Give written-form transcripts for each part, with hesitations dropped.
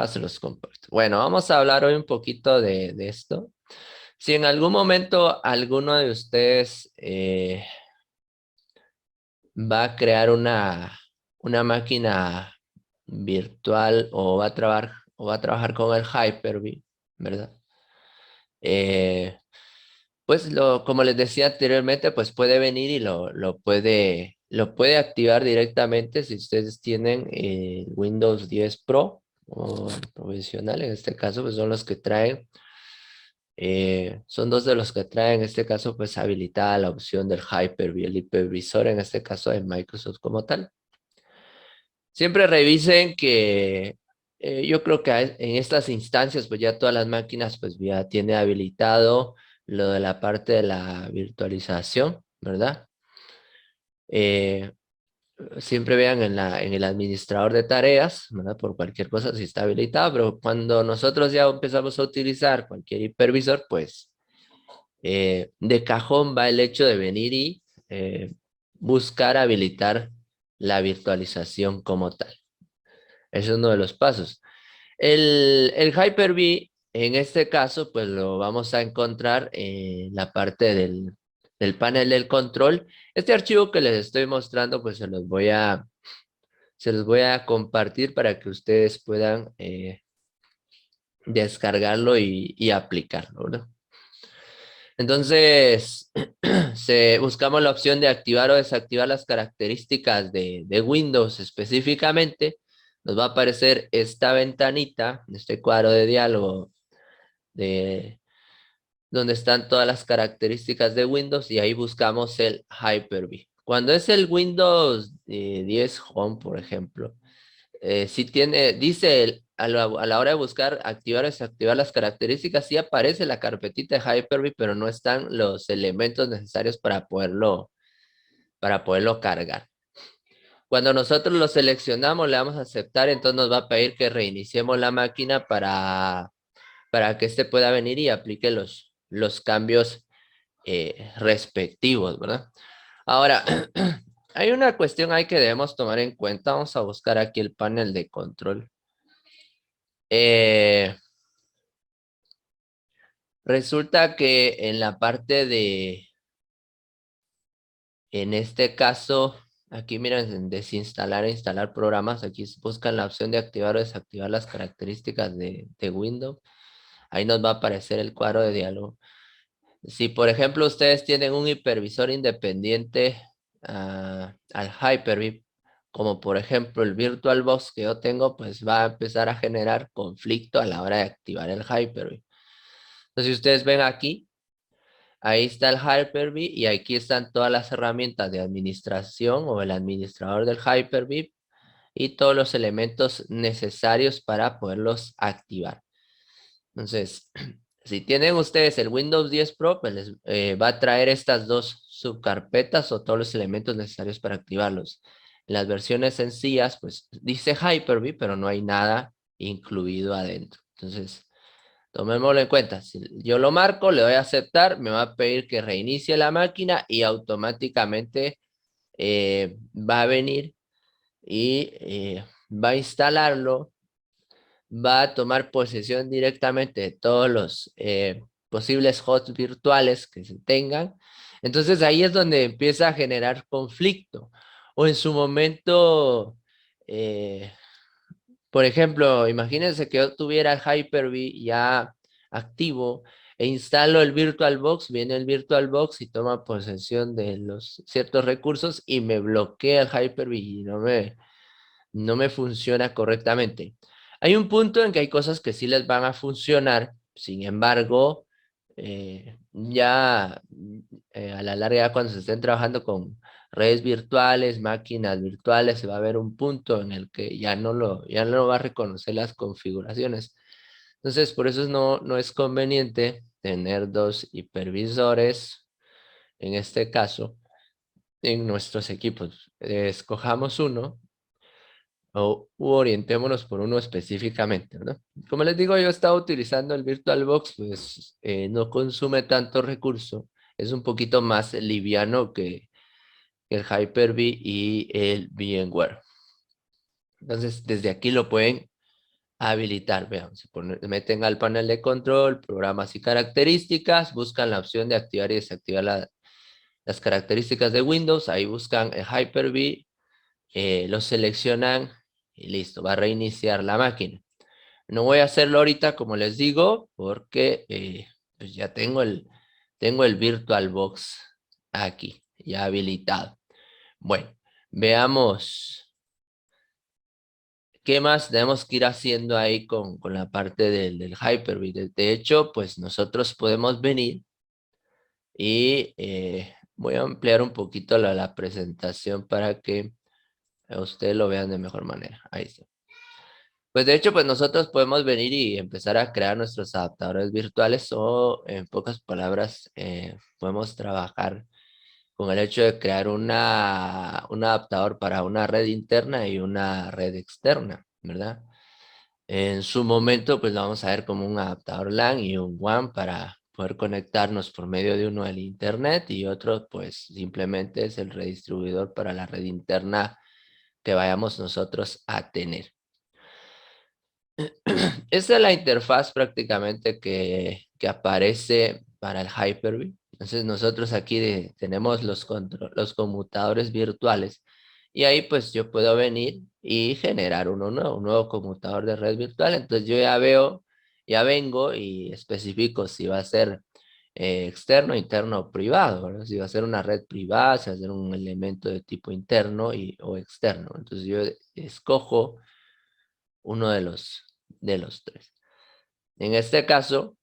Se los comparto. Bueno, vamos a hablar hoy un poquito de esto. Si en algún momento alguno de ustedes va a crear una máquina virtual o va a trabajar con el Hyper-V, ¿verdad? Eh, pues como les decía anteriormente, pues puede venir y lo puede activar directamente si ustedes tienen Windows 10 Pro o profesional. En este caso, pues son los que traen. Son dos de los que traen, en este caso, pues habilitada la opción del Hyper-V, el hipervisor, en este caso de Microsoft como tal. Siempre revisen que yo creo que en estas instancias, pues ya todas las máquinas, pues ya tiene habilitado lo de la parte de la virtualización, ¿verdad? Eh, Siempre vean en el administrador de tareas, ¿verdad? Por cualquier cosa si está habilitado, pero cuando nosotros ya empezamos a utilizar cualquier hipervisor, pues de cajón va el hecho de venir y buscar habilitar la virtualización como tal. Ese es uno de los pasos. El Hyper-V, en este caso, pues lo vamos a encontrar en la parte del panel del control. Este archivo que les estoy mostrando, pues se los voy a compartir para que ustedes puedan descargarlo y aplicarlo, ¿no? Entonces, buscamos la opción de activar o desactivar las características de Windows específicamente. Nos va a aparecer esta ventanita, este cuadro de diálogo de donde están todas las características de Windows y ahí buscamos el Hyper-V. Cuando es el Windows 10 Home, por ejemplo, si tiene, dice a la hora de buscar activar o desactivar las características, sí aparece la carpetita de Hyper-V, pero no están los elementos necesarios para poderlo cargar. Cuando nosotros lo seleccionamos, le damos a aceptar, entonces nos va a pedir que reiniciemos la máquina para que este pueda venir y aplique los cambios respectivos, ¿verdad? Ahora, hay una cuestión ahí que debemos tomar en cuenta. Vamos a buscar aquí el panel de control. Eh, Resulta que en la parte en este caso, aquí miren, en desinstalar e instalar programas, aquí buscan la opción de activar o desactivar las características de Windows. Ahí nos va a aparecer el cuadro de diálogo. Si, por ejemplo, ustedes tienen un hipervisor independiente al Hyper-V, como por ejemplo el VirtualBox que yo tengo, pues va a empezar a generar conflicto a la hora de activar el Hyper-V. Entonces, si ustedes ven aquí, ahí está el Hyper-V y aquí están todas las herramientas de administración o el administrador del Hyper-V y todos los elementos necesarios para poderlos activar. Entonces, si tienen ustedes el Windows 10 Pro, pues les va a traer estas dos subcarpetas o todos los elementos necesarios para activarlos. En las versiones sencillas, pues dice Hyper-V, pero no hay nada incluido adentro. Entonces, tomémoslo en cuenta. Si yo lo marco, le doy a aceptar, me va a pedir que reinicie la máquina y automáticamente va a venir y va a instalarlo, va a tomar posesión directamente de todos los posibles hosts virtuales que se tengan. Entonces ahí es donde empieza a generar conflicto. O en su momento, eh, por ejemplo, imagínense que yo tuviera el Hyper-V ya activo e instalo el VirtualBox, viene el VirtualBox y toma posesión de los ciertos recursos y me bloquea el Hyper-V y no me funciona correctamente. Hay un punto en que hay cosas que sí les van a funcionar, sin embargo, ya a la larga, cuando se estén trabajando con redes virtuales, máquinas virtuales, se va a ver un punto en el que ya no lo va a reconocer las configuraciones. Entonces, por eso no es conveniente tener dos hipervisores, en este caso, en nuestros equipos. Escojamos uno u orientémonos por uno específicamente, ¿no? Como les digo, yo estaba utilizando el VirtualBox, pues no consume tanto recurso, es un poquito más liviano que el Hyper-V y el VMware. Entonces, desde aquí lo pueden habilitar, vean, se meten al panel de control, programas y características, buscan la opción de activar y desactivar las características de Windows, ahí buscan el Hyper-V, lo seleccionan y listo, va a reiniciar la máquina. No voy a hacerlo ahorita, como les digo, porque pues ya tengo el VirtualBox aquí, ya habilitado. Bueno, veamos qué más tenemos que ir haciendo ahí con la parte del Hyper-V. De hecho, pues nosotros podemos venir y voy a ampliar un poquito la presentación para que ustedes lo vean de mejor manera. Ahí está. Pues de hecho, pues nosotros podemos venir y empezar a crear nuestros adaptadores virtuales o en pocas palabras podemos trabajar con el hecho de crear un adaptador para una red interna y una red externa, ¿verdad? En su momento, pues lo vamos a ver como un adaptador LAN y un WAN para poder conectarnos por medio de uno al internet y otro, pues simplemente es el redistribuidor para la red interna que vayamos nosotros a tener. Esta es la interfaz prácticamente que aparece para el Hyper-V. Entonces nosotros aquí tenemos los conmutadores virtuales y ahí pues yo puedo venir y generar un nuevo conmutador de red virtual. Entonces yo ya veo, ya vengo y especifico si va a ser externo, interno o privado, ¿verdad? Si va a ser una red privada, si va a ser un elemento de tipo interno o externo. Entonces yo escojo uno de los tres. En este caso,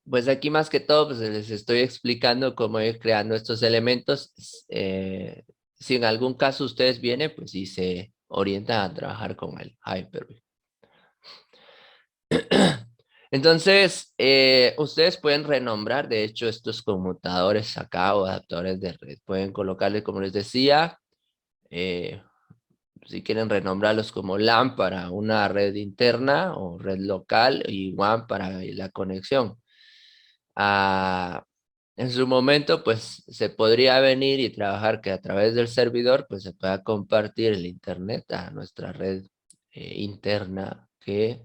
pues aquí más que todo, pues les estoy explicando cómo ir creando estos elementos. Si en algún caso ustedes vienen, pues sí se orientan a trabajar con el Hyper-V. Entonces, ustedes pueden renombrar, de hecho, estos conmutadores acá o adaptadores de red. Pueden colocarle, como les decía, si quieren renombrarlos como LAN para una red interna o red local y WAN para la conexión. En su momento, pues se podría venir y trabajar que a través del servidor, pues se pueda compartir el internet a nuestra red interna que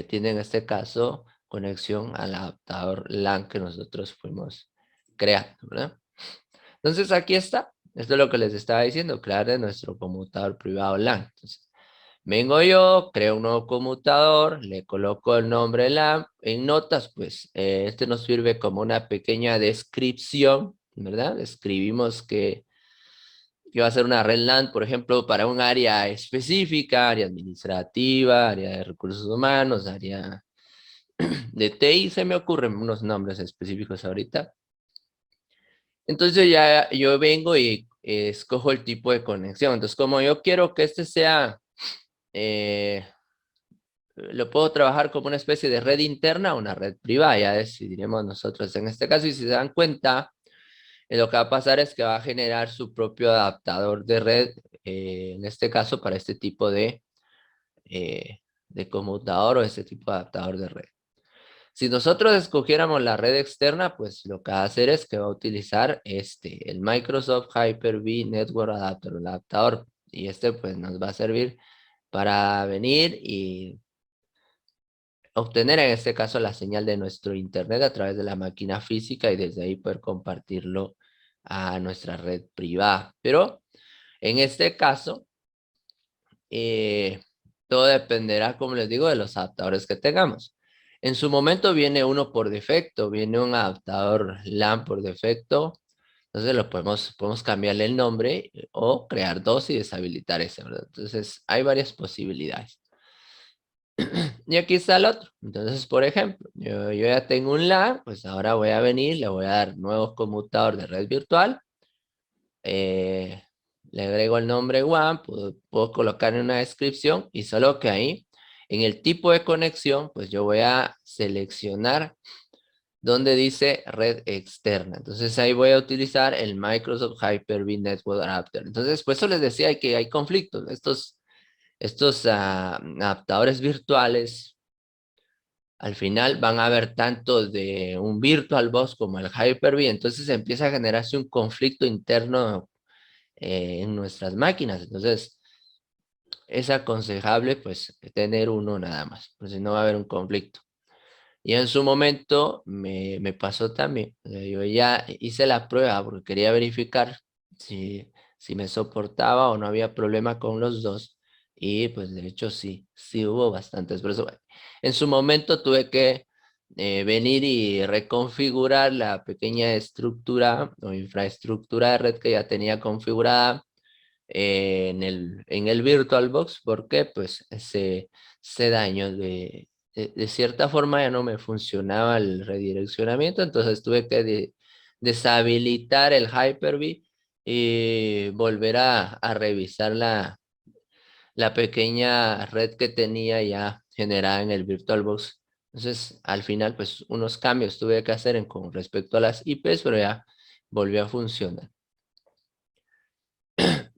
tiene en este caso conexión al adaptador LAN que nosotros fuimos creando, ¿verdad? Entonces aquí está. Esto es lo que les estaba diciendo, crear de nuestro conmutador privado LAN. Entonces, vengo yo, creo un nuevo conmutador, le coloco el nombre LAN. En notas, pues, este nos sirve como una pequeña descripción, ¿verdad? Escribimos que va a ser una red LAN, por ejemplo, para un área específica, área administrativa, área de recursos humanos, área de TI, se me ocurren unos nombres específicos ahorita. Entonces ya yo vengo y escojo el tipo de conexión. Entonces, como yo quiero que este sea, lo puedo trabajar como una especie de red interna o una red privada, ya decidiremos nosotros en este caso. Y si se dan cuenta, lo que va a pasar es que va a generar su propio adaptador de red, en este caso para este tipo de conmutador o este tipo de adaptador de red. Si nosotros escogiéramos la red externa, pues lo que va a hacer es que va a utilizar el Microsoft Hyper-V Network Adapter, el adaptador. Y este pues nos va a servir para venir y obtener en este caso la señal de nuestro internet a través de la máquina física y desde ahí poder compartirlo a nuestra red privada. Pero en este caso, todo dependerá, como les digo, de los adaptadores que tengamos. En su momento viene uno por defecto, viene un adaptador LAN por defecto. Entonces podemos cambiarle el nombre o crear dos y deshabilitar ese, ¿verdad? Entonces hay varias posibilidades. Y aquí está el otro. Entonces, por ejemplo, yo ya tengo un LAN, pues ahora voy a venir, le voy a dar nuevo conmutador de red virtual. eh, Le agrego el nombre WAN, puedo colocar en una descripción y solo que ahí, en el tipo de conexión, pues yo voy a seleccionar donde dice red externa. Entonces ahí voy a utilizar el Microsoft Hyper-V Network Adapter. Entonces, pues eso les decía que hay conflictos. Estos adaptadores virtuales al final van a haber tanto de un VirtualBox como el Hyper-V, entonces empieza a generarse un conflicto interno en nuestras máquinas. Entonces, es aconsejable pues tener uno nada más, pues si no va a haber un conflicto. Y en su momento me pasó también. O sea, yo ya hice la prueba porque quería verificar si me soportaba o no había problema con los dos. Y pues de hecho sí hubo bastantes. Pero en su momento tuve que venir y reconfigurar la pequeña estructura o infraestructura de red que ya tenía configurada en el VirtualBox, porque pues se dañó de cierta forma, ya no me funcionaba el redireccionamiento, entonces tuve que deshabilitar el Hyper-V y volver a revisar la pequeña red que tenía ya generada en el VirtualBox. Entonces, al final, pues unos cambios tuve que hacer con respecto a las IPs, pero ya volvió a funcionar.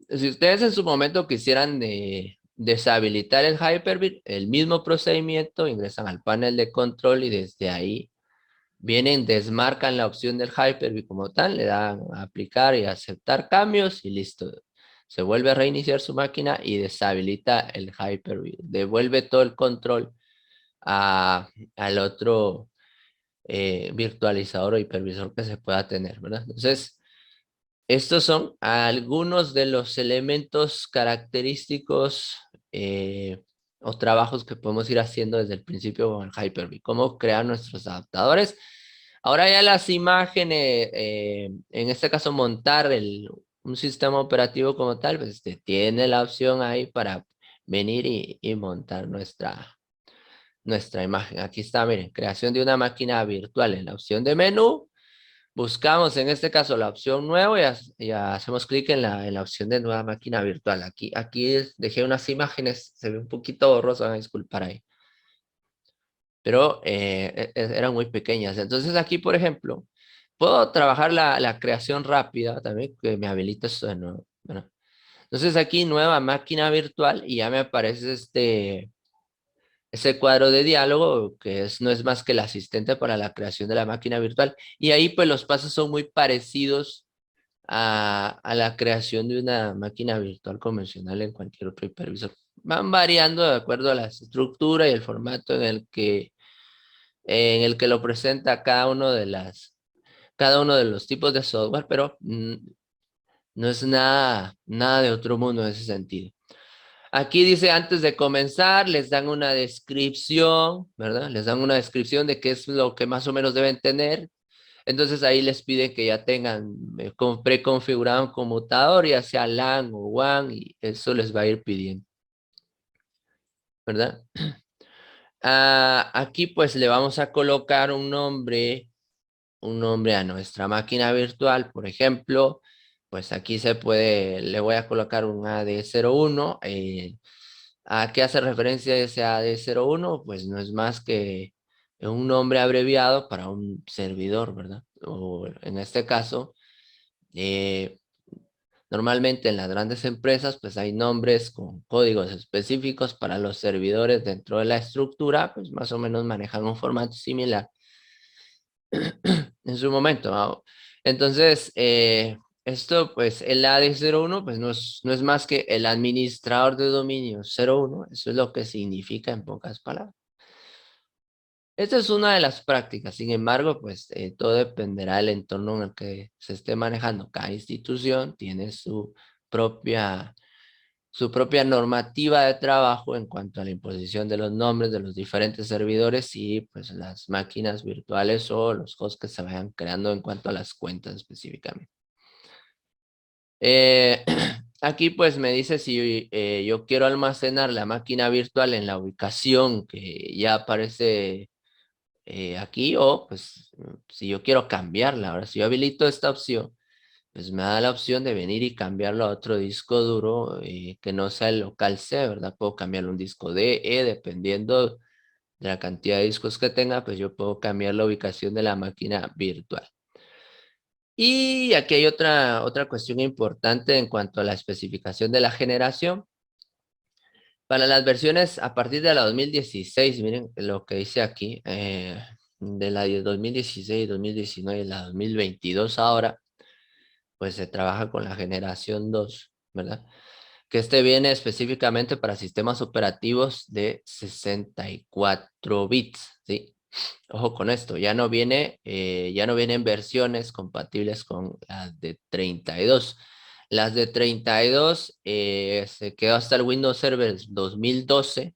Si ustedes en su momento quisieran deshabilitar el Hyper-V, el mismo procedimiento, ingresan al panel de control y desde ahí vienen, desmarcan la opción del Hyper-V como tal, le dan a aplicar y aceptar cambios y listo. Se vuelve a reiniciar su máquina y deshabilita el Hyper-V. Devuelve todo el control al otro virtualizador o hipervisor que se pueda tener, ¿verdad? Entonces, estos son algunos de los elementos característicos o trabajos que podemos ir haciendo desde el principio con el Hyper-V. Cómo crear nuestros adaptadores. Ahora ya las imágenes, en este caso montar un sistema operativo como tal, pues tiene la opción ahí para venir y montar nuestra imagen. Aquí está, miren, creación de una máquina virtual en la opción de menú. Buscamos en este caso la opción nuevo y hacemos clic en la opción de nueva máquina virtual. Aquí dejé unas imágenes, se ve un poquito borroso, van a disculpar ahí, pero eran muy pequeñas. Entonces aquí, por ejemplo, puedo trabajar la creación rápida también, que me habilita esto de nuevo. Bueno, entonces aquí nueva máquina virtual y ya me aparece ese cuadro de diálogo que no es más que el asistente para la creación de la máquina virtual. Y ahí pues los pasos son muy parecidos a la creación de una máquina virtual convencional en cualquier otro hipervisor. Van variando de acuerdo a la estructura y el formato en el que lo presenta cada uno de los tipos de software, pero no es nada de otro mundo en ese sentido. Aquí dice, antes de comenzar, les dan una descripción, ¿verdad? Les dan una descripción de qué es lo que más o menos deben tener. Entonces ahí les piden que ya tengan preconfigurado un conmutador, ya sea LAN o WAN, y eso les va a ir pidiendo, ¿verdad? Aquí pues le vamos a colocar un nombre a nuestra máquina virtual, por ejemplo, pues aquí le voy a colocar un AD01. ¿A qué hace referencia ese AD01? Pues no es más que un nombre abreviado para un servidor, ¿verdad? O en este caso, eh, normalmente en las grandes empresas, pues hay nombres con códigos específicos para los servidores dentro de la estructura, pues más o menos manejan un formato similar en su momento, ¿no? Entonces, esto, pues el AD01, pues no es más que el administrador de dominio 01, eso es lo que significa en pocas palabras. Esta es una de las prácticas, sin embargo, pues todo dependerá del entorno en el que se esté manejando. Cada institución tiene su propia normativa de trabajo en cuanto a la imposición de los nombres de los diferentes servidores y pues las máquinas virtuales o los hosts que se vayan creando en cuanto a las cuentas específicamente. Eh, Aquí pues me dice si yo quiero almacenar la máquina virtual en la ubicación que ya aparece aquí o pues si yo quiero cambiarla. Ahora, si yo habilito esta opción, pues me da la opción de venir y cambiarlo a otro disco duro que no sea el local C, ¿verdad? Puedo cambiarlo a un disco D, E, dependiendo de la cantidad de discos que tenga, pues yo puedo cambiar la ubicación de la máquina virtual. Y aquí hay otra cuestión importante en cuanto a la especificación de la generación. Para las versiones a partir de la 2016, miren lo que dice aquí, de la 2016, 2019 y la 2022 ahora, pues se trabaja con la generación 2, ¿verdad? que este viene específicamente para sistemas operativos de 64 bits, ¿sí? Ojo con esto, ya no vienen versiones compatibles con las de 32. Las de 32 se quedó hasta el Windows Server 2012,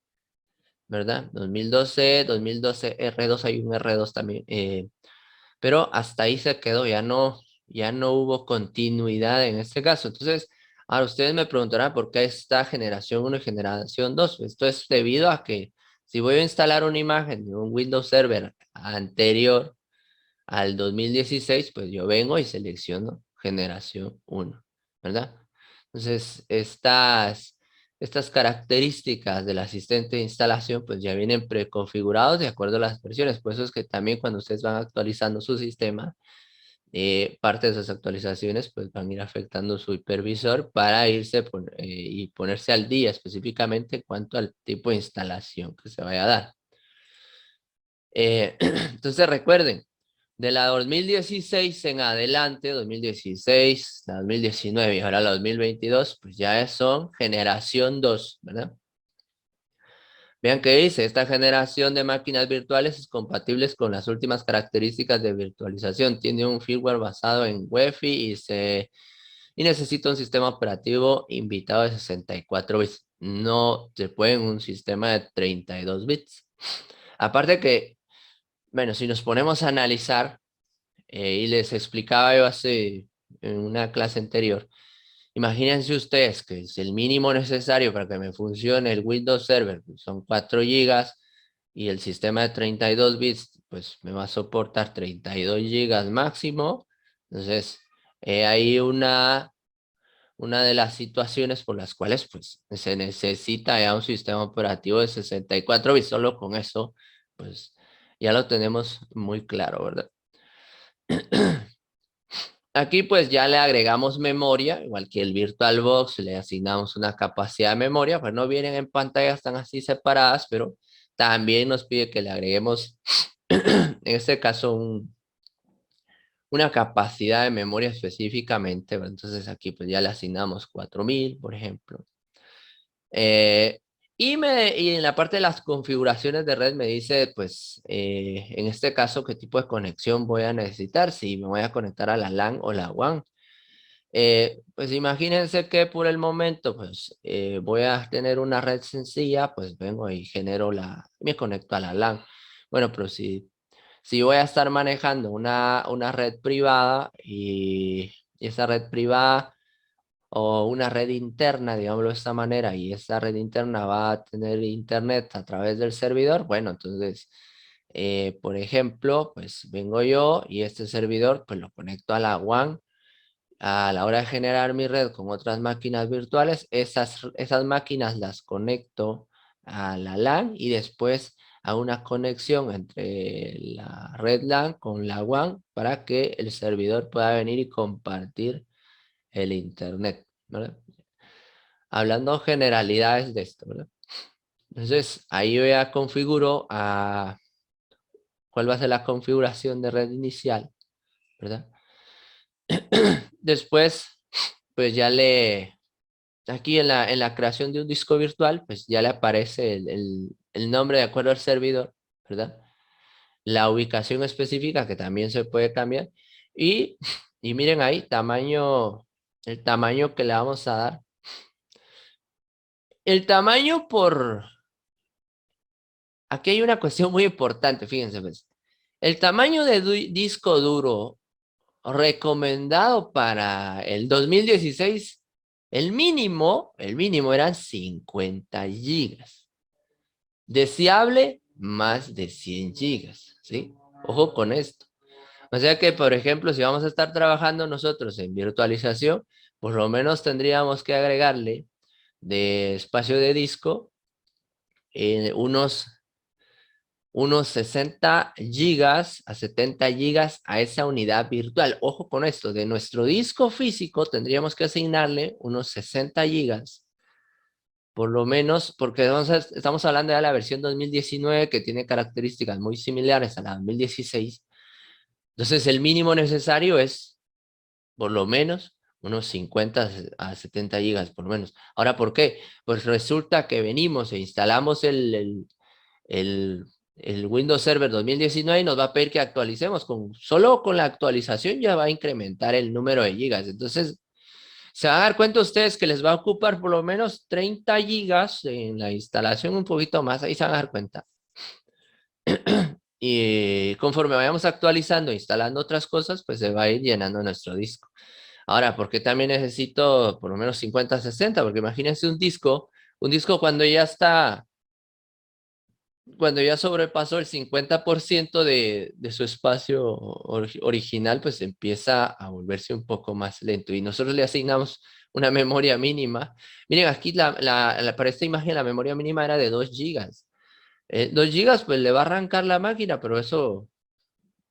¿verdad? 2012 R2, hay un R2 también, pero hasta ahí se quedó, ya no hubo continuidad en este caso. Entonces, ahora ustedes me preguntarán por qué está generación 1 y generación 2. Esto es debido a que si voy a instalar una imagen de un Windows Server anterior al 2016, pues yo vengo y selecciono generación 1, ¿verdad? Entonces, estas características del asistente de instalación, pues ya vienen preconfigurados de acuerdo a las versiones. Por eso es que también cuando ustedes van actualizando su sistema, parte de esas actualizaciones pues van a ir afectando su hipervisor para y ponerse al día específicamente en cuanto al tipo de instalación que se vaya a dar. Entonces recuerden, de la 2016 en adelante, 2016, la 2019 y ahora la 2022, pues ya son generación 2, ¿verdad? Vean que dice, esta generación de máquinas virtuales es compatible con las últimas características de virtualización. Tiene un firmware basado en UEFI y necesita un sistema operativo invitado de 64 bits. No se puede en un sistema de 32 bits. Aparte que, bueno, si nos ponemos a analizar, y les explicaba yo en una clase anterior, imagínense ustedes que es el mínimo necesario para que me funcione el Windows Server, pues son 4 gigas y el sistema de 32 bits, pues me va a soportar 32 gigas máximo. Entonces, hay una de las situaciones por las cuales pues se necesita ya un sistema operativo de 64 bits. Solo con eso, pues ya lo tenemos muy claro, ¿verdad? Aquí pues ya le agregamos memoria, igual que el VirtualBox, le asignamos una capacidad de memoria, pues no vienen en pantallas tan así separadas, pero también nos pide que le agreguemos, en este caso, una capacidad de memoria específicamente, ¿verdad? Entonces aquí pues ya le asignamos 4000, por ejemplo. Eh, y en la parte de las configuraciones de red me dice, pues, en este caso, qué tipo de conexión voy a necesitar, si me voy a conectar a la LAN o la WAN. Pues imagínense que por el momento, pues, voy a tener una red sencilla, pues vengo y me conecto a la LAN. Bueno, pero si voy a estar manejando una red privada y esa red privada o una red interna, digámoslo de esta manera, y esa red interna va a tener internet a través del servidor, bueno, entonces, por ejemplo, pues vengo yo y este servidor, pues lo conecto a la WAN. A la hora de generar mi red con otras máquinas virtuales, esas máquinas las conecto a la LAN y después a una conexión entre la red LAN con la WAN para que el servidor pueda venir y compartir el internet, ¿verdad? Hablando generalidades de esto, ¿verdad? Entonces, ahí yo ya configuro cuál va a ser la configuración de red inicial, ¿verdad? Después, pues aquí en la creación de un disco virtual, pues ya le aparece el nombre de acuerdo al servidor, ¿verdad? La ubicación específica que también se puede cambiar. Y, y miren ahí, el tamaño que le vamos a dar. El tamaño aquí hay una cuestión muy importante, fíjense, pues. El tamaño de disco duro recomendado para el 2016, el mínimo eran 50 gigas. Deseable, más de 100 gigas, ¿sí? Ojo con esto. O sea que, por ejemplo, si vamos a estar trabajando nosotros en virtualización, por lo menos tendríamos que agregarle de espacio de disco unos 60 gigas a 70 gigas a esa unidad virtual. Ojo con esto, de nuestro disco físico tendríamos que asignarle unos 60 gigas, por lo menos, porque estamos hablando de la versión 2019 que tiene características muy similares a la 2016. Entonces el mínimo necesario es por lo menos unos 50 a 70 gigas por lo menos. Ahora, ¿por qué? Pues resulta que venimos e instalamos el, el Windows Server 2019 y nos va a pedir que actualicemos. Solo con la actualización ya va a incrementar el número de gigas. Entonces, se van a dar cuenta ustedes que les va a ocupar por lo menos 30 gigas en la instalación, un poquito más, ahí se van a dar cuenta. Y conforme vayamos actualizando, instalando otras cosas, pues se va a ir llenando nuestro disco. Ahora, ¿por qué también necesito por lo menos 50, 60? Porque imagínense un disco cuando ya sobrepasó el 50% de su espacio original, pues empieza a volverse un poco más lento. Y nosotros le asignamos una memoria mínima. Miren, aquí para esta imagen la memoria mínima era de 2 gigas. 2 gigas, pues le va a arrancar la máquina, pero eso.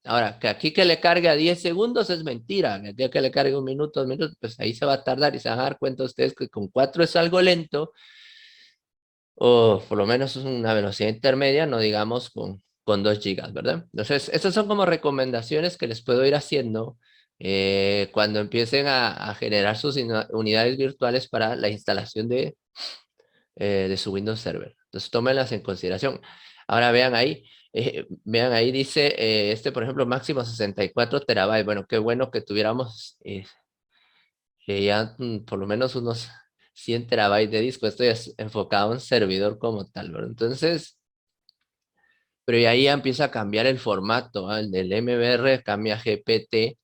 Ahora, que aquí que le cargue a 10 segundos es mentira. Que aquí que le cargue un minuto, 2 minutos, pues ahí se va a tardar y se van a dar cuenta ustedes que con 4 es algo lento, o por lo menos es una velocidad intermedia, no digamos con 2 gigas, ¿verdad? Entonces, estas son como recomendaciones que les puedo ir haciendo cuando empiecen a generar sus unidades virtuales para la instalación de su Windows Server. Entonces, tómenlas en consideración. Ahora vean ahí dice, por ejemplo, máximo 64 terabytes. Bueno, qué bueno que tuviéramos ya por lo menos unos 100 terabytes de disco. Esto ya es enfocado en servidor como tal, ¿verdad? Entonces, pero y ahí ya empieza a cambiar el formato, ¿ah? El del MBR cambia a GPT.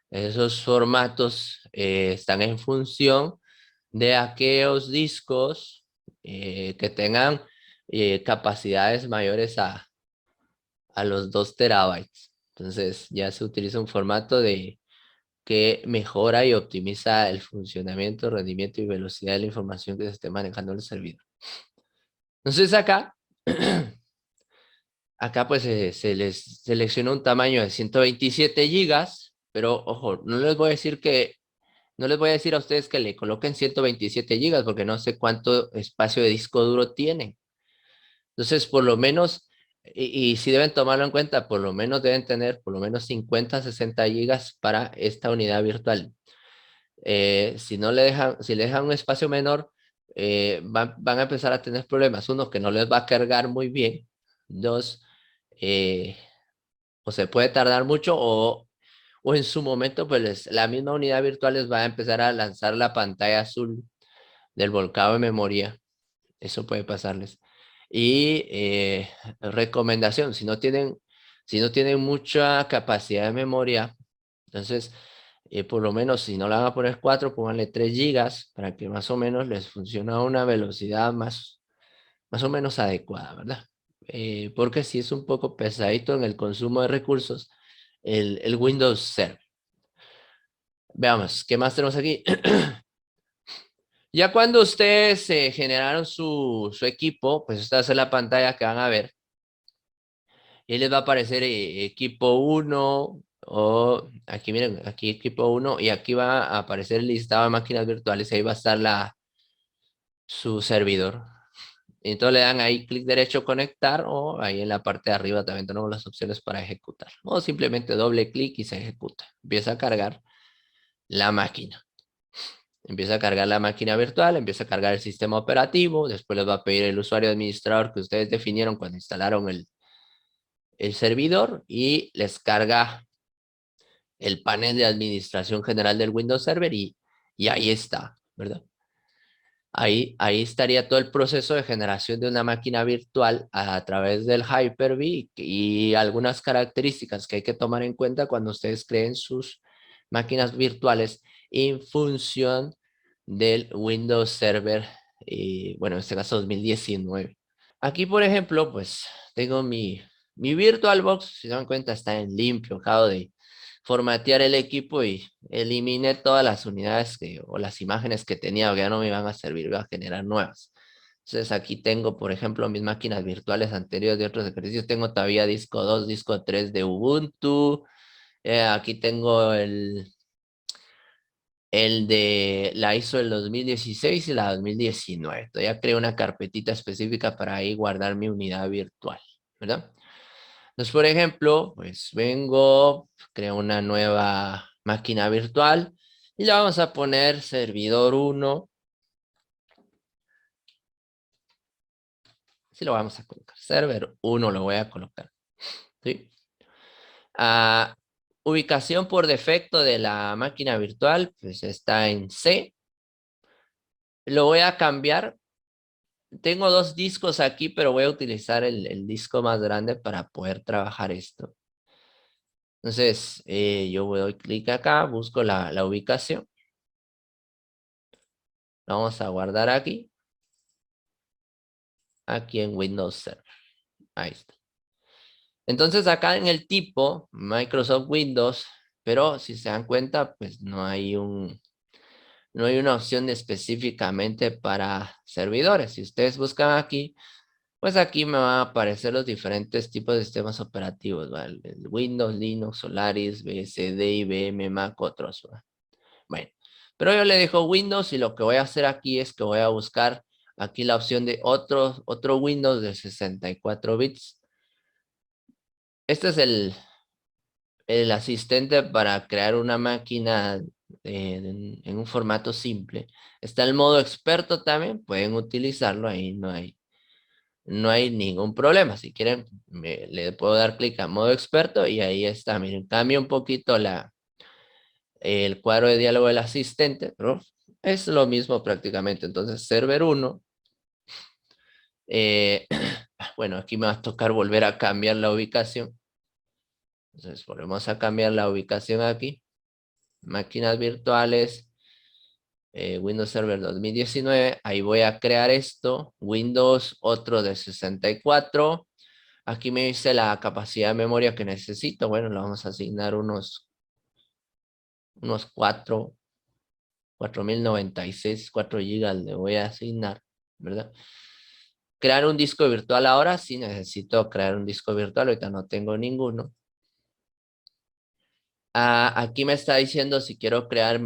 Esos formatos están en función de aquellos discos que tengan capacidades mayores a los 2 terabytes. Entonces ya se utiliza un formato que mejora y optimiza el funcionamiento, rendimiento y velocidad de la información que se esté manejando en el servidor. Entonces acá pues se les selecciona un tamaño de 127 gigas, pero ojo, no les voy a decir a ustedes que le coloquen 127 gigas porque no sé cuánto espacio de disco duro tienen. Entonces, por lo menos, y si deben tomarlo en cuenta, por lo menos deben tener por lo menos 50, 60 gigas para esta unidad virtual. Si no le dejan, si le dejan un espacio menor, van a empezar a tener problemas. Uno, que no les va a cargar muy bien. Dos, eh, o se puede tardar mucho o en su momento, pues la misma unidad virtual les va a empezar a lanzar la pantalla azul del volcado de memoria. Eso puede pasarles. Y recomendación, si no tienen mucha capacidad de memoria, entonces, por lo menos si no le van a poner 4, pónganle 3 gigas para que más o menos les funcione a una velocidad más o menos adecuada, ¿verdad? Porque si es un poco pesadito en el consumo de recursos, el Windows Server. Veamos, ¿qué más tenemos aquí? Ya cuando ustedes generaron su equipo, pues esta es la pantalla que van a ver. Y les va a aparecer equipo uno o aquí miren, aquí equipo uno y aquí va a aparecer el listado de máquinas virtuales y ahí va a estar su servidor. Y entonces le dan ahí clic derecho conectar o ahí en la parte de arriba también tenemos las opciones para ejecutar. O simplemente doble clic y se ejecuta. Empieza a cargar la máquina. Empieza a cargar la máquina virtual, empieza a cargar el sistema operativo, después les va a pedir el usuario administrador que ustedes definieron cuando instalaron el servidor y les carga el panel de administración general del Windows Server y ahí está, ¿verdad? Ahí estaría todo el proceso de generación de una máquina virtual a través del Hyper-V y algunas características que hay que tomar en cuenta cuando ustedes creen sus máquinas virtuales en función del Windows Server, bueno, en este caso 2019. Aquí, por ejemplo, pues tengo mi VirtualBox, si se dan cuenta, está en limpio, acabo de formatear el equipo y eliminé todas las unidades o las imágenes que tenía, que ya no me iban a servir, voy a generar nuevas. Entonces aquí tengo, por ejemplo, mis máquinas virtuales anteriores de otros ejercicios. Tengo todavía disco 2, disco 3 de Ubuntu. Aquí tengo el de la ISO del 2016 y la 2019. Entonces ya creé una carpetita específica para ahí guardar mi unidad virtual, ¿verdad? Entonces, por ejemplo, pues creo una nueva máquina virtual Y le vamos a poner servidor 1. Sí lo vamos a colocar. Server 1 lo voy a colocar. ¿Sí? Ubicación por defecto de la máquina virtual, pues está en C. Lo voy a cambiar. Tengo dos discos aquí, pero voy a utilizar el disco más grande para poder trabajar esto. Entonces, yo doy clic acá, busco la ubicación. Vamos a guardar aquí. Aquí en Windows Server. Ahí está. Entonces acá en el tipo, Microsoft Windows, pero si se dan cuenta, pues no hay una opción específicamente para servidores. Si ustedes buscan aquí, pues aquí me van a aparecer los diferentes tipos de sistemas operativos, ¿vale? El Windows, Linux, Solaris, BSD, IBM, Mac, otros, ¿vale? Bueno, pero yo le dejo Windows y lo que voy a hacer aquí es que voy a buscar aquí la opción de otro Windows de 64 bits. Este es el asistente para crear una máquina en un formato simple. Está el modo experto también, pueden utilizarlo, ahí no hay ningún problema. Si quieren, le puedo dar clic a modo experto y ahí está. Miren, cambia un poquito el cuadro de diálogo del asistente, pero es lo mismo prácticamente. Entonces, server 1. Bueno, aquí me va a tocar volver a cambiar la ubicación. Entonces, volvemos a cambiar la ubicación aquí. Máquinas virtuales. Windows Server 2019. Ahí voy a crear esto. Windows, otro de 64. Aquí me dice la capacidad de memoria que necesito. Bueno, le vamos a asignar unos 4096, 4 gigas le voy a asignar, ¿verdad? Crear un disco virtual ahora, sí necesito crear un disco virtual, ahorita no tengo ninguno. Aquí me está diciendo si quiero crear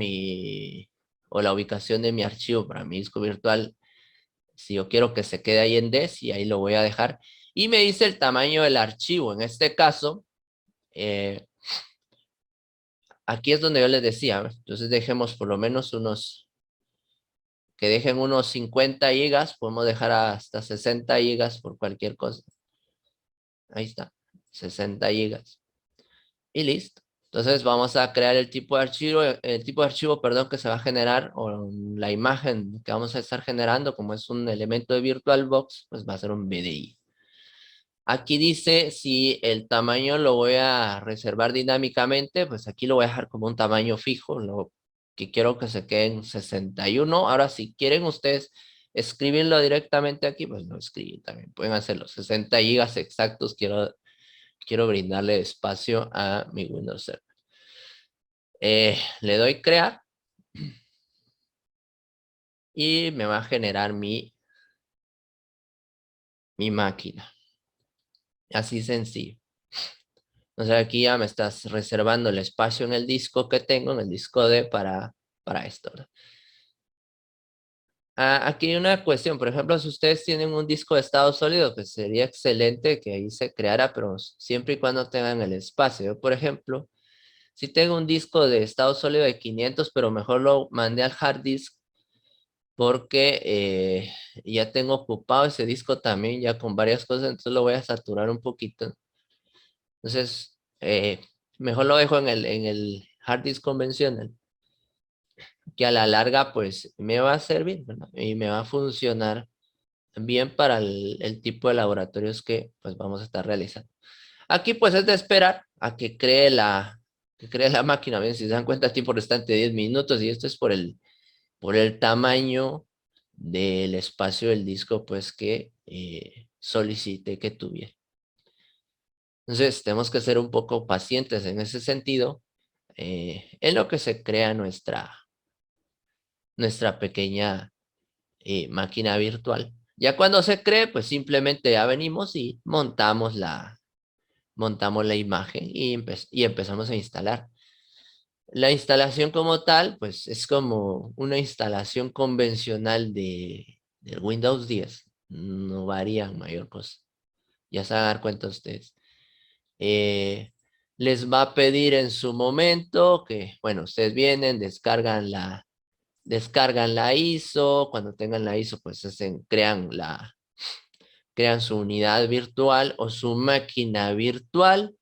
o la ubicación de mi archivo para mi disco virtual. Si yo quiero que se quede ahí en DES y ahí lo voy a dejar. Y me dice el tamaño del archivo. En este caso, aquí es donde yo les decía. Entonces dejemos por lo menos que dejen unos 50 gigas. Podemos dejar hasta 60 gigas por cualquier cosa. Ahí está, 60 gigas. Y listo. Entonces vamos a crear el tipo de archivo, perdón, que se va a generar, o la imagen que vamos a estar generando, como es un elemento de VirtualBox, pues va a ser un VDI. Aquí dice si el tamaño lo voy a reservar dinámicamente, pues aquí lo voy a dejar como un tamaño fijo, lo que quiero que se quede en 61. Ahora, si quieren ustedes escribirlo directamente aquí, pues lo escriben también. Pueden hacerlo 60 gigas exactos. Quiero brindarle espacio a mi Windows Server. Le doy crear y me va a generar mi máquina. Así sencillo. Entonces aquí ya me estás reservando el espacio en el disco que tengo, en el disco D para esto, ¿verdad? Aquí hay una cuestión, por ejemplo, si ustedes tienen un disco de estado sólido, pues sería excelente que ahí se creara, pero siempre y cuando tengan el espacio. Yo, por ejemplo, si tengo un disco de estado sólido de 500, pero mejor lo mandé al hard disk porque ya tengo ocupado ese disco también, ya con varias cosas, entonces lo voy a saturar un poquito. Entonces, mejor lo dejo en el hard disk convencional, que a la larga pues me va a servir, ¿verdad? Y me va a funcionar bien para el tipo de laboratorios que pues vamos a estar realizando. Aquí pues es de esperar a que cree la máquina. Bien, si se dan cuenta, tiempo restante 10 minutos y esto es por el tamaño del espacio del disco pues que solicité que tuviera. Entonces tenemos que ser un poco pacientes en ese sentido, en lo que se crea nuestra pequeña máquina virtual. Ya cuando se cree, pues simplemente ya venimos y montamos la imagen y empezamos a instalar. La instalación como tal, pues es como una instalación convencional del Windows 10. No varía en mayor cosa. Ya se van a dar cuenta ustedes. Eh, les va a pedir en su momento que, bueno, ustedes vienen, descargan la ISO, cuando tengan la ISO, pues crean su unidad virtual o su máquina virtual.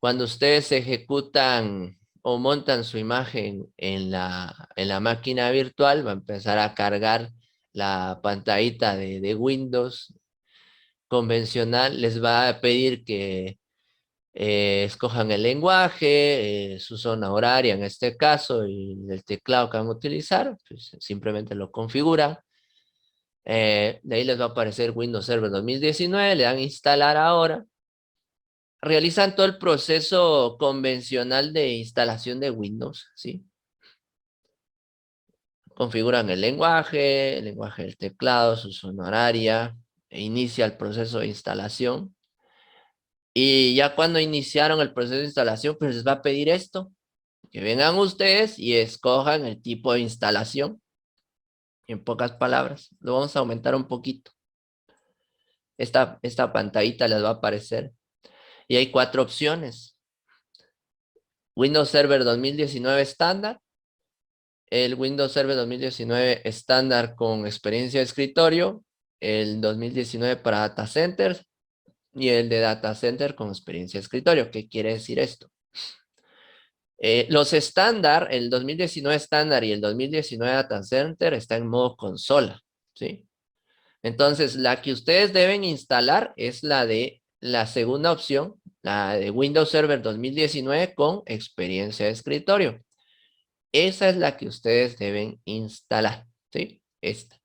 Cuando ustedes ejecutan o montan su imagen en la máquina virtual, va a empezar a cargar la pantallita de Windows convencional. Les va a pedir que escojan el lenguaje, su zona horaria en este caso, y el teclado que van a utilizar, pues simplemente lo configuran. De ahí les va a aparecer Windows Server 2019, le dan instalar ahora. Realizan todo el proceso convencional de instalación de Windows, ¿sí? Configuran el lenguaje del teclado, su zona horaria, e inicia el proceso de instalación. Y ya cuando iniciaron el proceso de instalación, pues les va a pedir esto, que vengan ustedes y escojan el tipo de instalación. En pocas palabras, lo vamos a aumentar un poquito. Esta pantallita les va a aparecer. Y hay 4 opciones. Windows Server 2019 estándar, el Windows Server 2019 estándar con experiencia de escritorio, el 2019 para data centers y el de data center con experiencia de escritorio. ¿Qué quiere decir esto? Los estándar, el 2019 estándar y el 2019 data center está en modo consola, ¿sí? Entonces, la que ustedes deben instalar es la de la segunda opción, la de Windows Server 2019 con experiencia de escritorio. Esa es la que ustedes deben instalar, ¿sí? Esta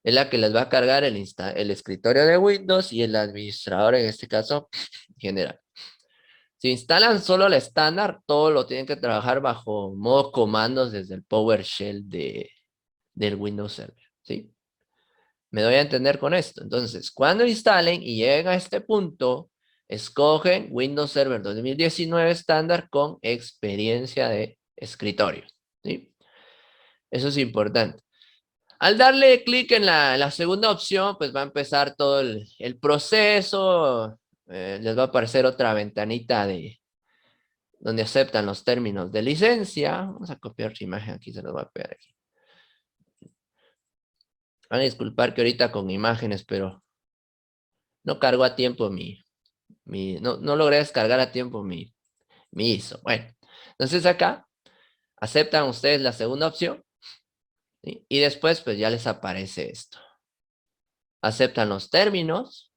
es la que les va a cargar el escritorio de Windows y el administrador, en este caso, general. Si instalan solo la estándar, todo lo tienen que trabajar bajo modo comandos desde el PowerShell del Windows Server, ¿sí? Me doy a entender con esto. Entonces, cuando instalen y lleguen a este punto, escogen Windows Server 2019 estándar con experiencia de escritorio, ¿sí? Eso es importante. Al darle clic en la segunda opción, pues va a empezar todo el proceso. Les va a aparecer otra ventanita donde aceptan los términos de licencia. Vamos a copiar su imagen aquí, se los voy a pegar aquí. Van a disculpar que ahorita con imágenes, pero no cargó a tiempo no logré descargar a tiempo mi ISO. Bueno, entonces acá aceptan ustedes la segunda opción, ¿sí? Y después pues ya les aparece esto. Aceptan los términos,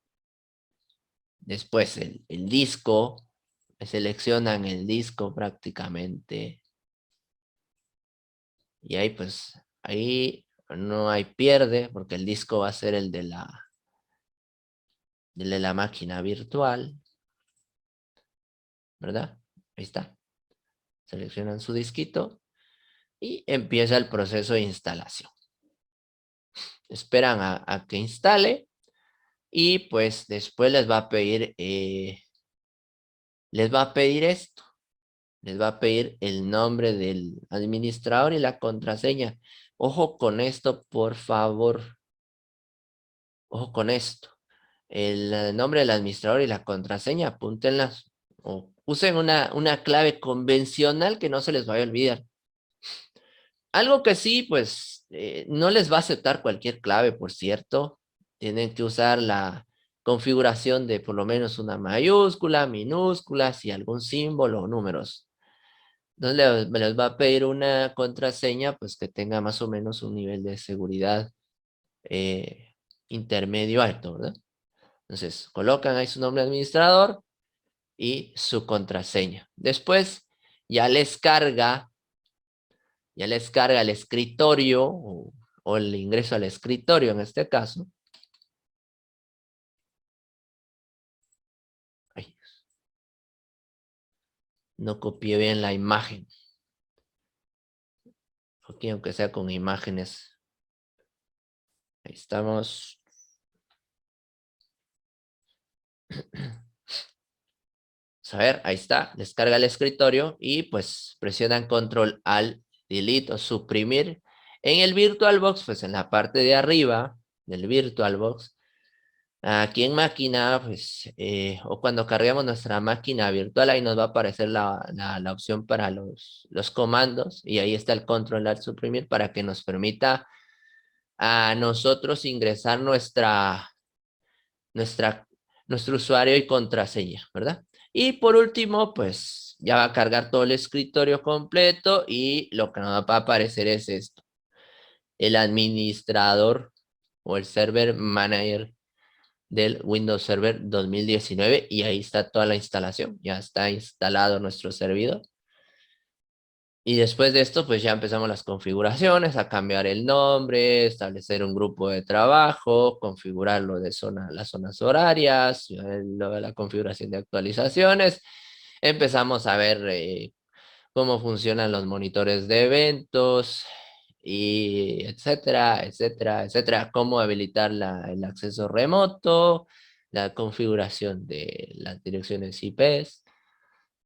después el disco, seleccionan el disco prácticamente y ahí pues, ahí no hay pierde porque el disco va a ser el de la máquina virtual, ¿verdad? Ahí está. Seleccionan su disquito y empieza el proceso de instalación. Esperan a que instale y pues después les va a pedir esto. Les va a pedir el nombre del administrador y la contraseña. Ojo con esto, por favor. Ojo con esto. El nombre del administrador y la contraseña, apúntenlas. O usen una clave convencional que no se les vaya a olvidar. Algo que sí, pues, no les va a aceptar cualquier clave, por cierto. Tienen que usar la configuración de por lo menos una mayúscula, minúsculas y algún símbolo o números. Entonces les va a pedir una contraseña, pues, que tenga más o menos un nivel de seguridad intermedio alto, ¿verdad? Entonces, colocan ahí su nombre de administrador y su contraseña. Después, ya les carga el escritorio o el ingreso al escritorio en este caso. Ay, no copié bien la imagen. Aquí, aunque sea con imágenes. Ahí estamos. A ver, ahí está. Descarga el escritorio y pues presionan Control Alt Delete o suprimir. En el VirtualBox, pues en la parte de arriba del VirtualBox, Aquí en máquina, pues, o cuando cargamos nuestra máquina virtual, ahí nos va a aparecer la opción para los comandos y ahí está el control alt suprimir para que nos permita a nosotros ingresar nuestra, nuestro usuario y contraseña, ¿verdad? Y por último, pues ya va a cargar todo el escritorio completo y lo que nos va a aparecer es esto, el administrador o el server manager del Windows Server 2019 y ahí está toda la instalación, ya está instalado nuestro servidor. Y después de esto, pues ya empezamos las configuraciones, a cambiar el nombre, establecer un grupo de trabajo, configurar lo de las zonas horarias, lo de la configuración de actualizaciones. Empezamos a ver cómo funcionan los monitores de eventos y etcétera, etcétera, etcétera. Cómo habilitar el acceso remoto, la configuración de las direcciones IPs.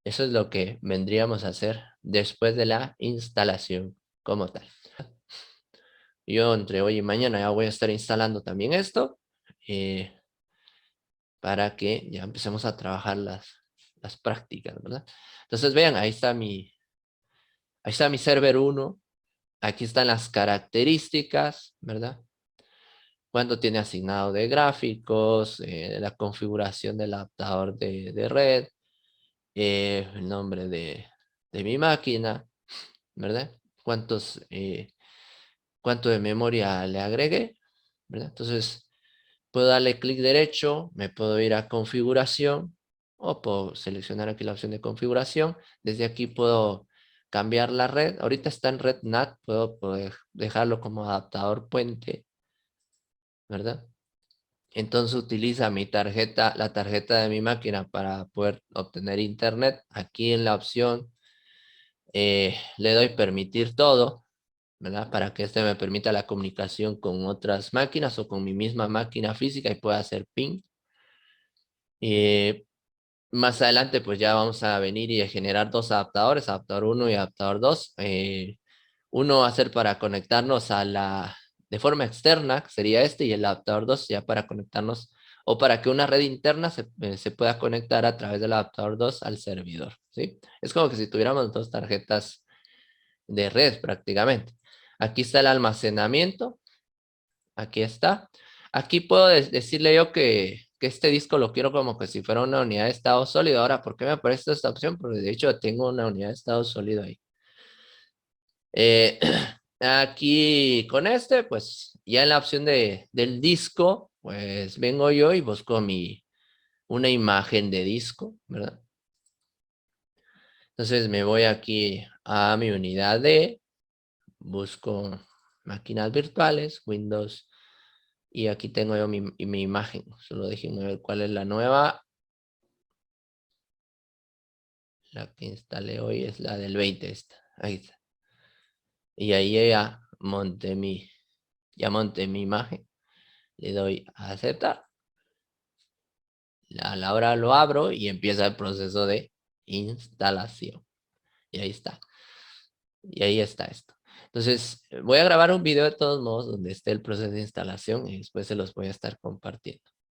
Eso es lo que vendríamos a hacer después de la instalación como tal. Yo entre hoy y mañana ya voy a estar instalando también esto eh, para que ya empecemos a trabajar las prácticas, ¿verdad? Entonces vean, ahí está mi server 1. Aquí están las características, ¿verdad? Cuánto tiene asignado de gráficos, la configuración del adaptador de red, el nombre de mi máquina, ¿verdad? Cuánto de memoria le agregué, ¿verdad? Entonces, puedo darle clic derecho, me puedo ir a configuración o puedo seleccionar aquí la opción de configuración. Desde aquí puedo cambiar la red. Ahorita está en red NAT, puedo dejarlo como adaptador puente, ¿verdad? Entonces utiliza la tarjeta de mi máquina para poder obtener internet. Aquí en la opción le doy permitir todo, ¿verdad? Para que este me permita la comunicación con otras máquinas o con mi misma máquina física y pueda hacer ping. Eh, Más adelante pues ya vamos a venir y a generar dos adaptadores, adaptador 1 y adaptador 2. Uno va a ser para conectarnos de forma externa, que sería este, y el adaptador 2 ya para conectarnos o para que una red interna se pueda conectar a través del adaptador 2 al servidor, ¿sí? Es como que si tuviéramos dos tarjetas de red prácticamente. Aquí está el almacenamiento, aquí está. Aquí puedo decirle yo que este disco lo quiero como que si fuera una unidad de estado sólido. Ahora, ¿por qué me aparece esta opción? Porque de hecho tengo una unidad de estado sólido ahí. Eh, Aquí con este, pues ya en la opción del disco, pues vengo yo y busco una imagen de disco, ¿verdad? Entonces me voy aquí a mi unidad de, busco máquinas virtuales, Windows, y aquí tengo yo mi imagen. Solo déjenme ver cuál es la nueva. La que instalé hoy es la del 20 esta. Ahí está. Y ahí ya monté mi imagen. Le doy a aceptar. A la hora lo abro y empieza el proceso de instalación. Y ahí está. Y ahí está esto. Entonces, voy a grabar un video de todos modos donde esté el proceso de instalación y después se los voy a estar compartiendo.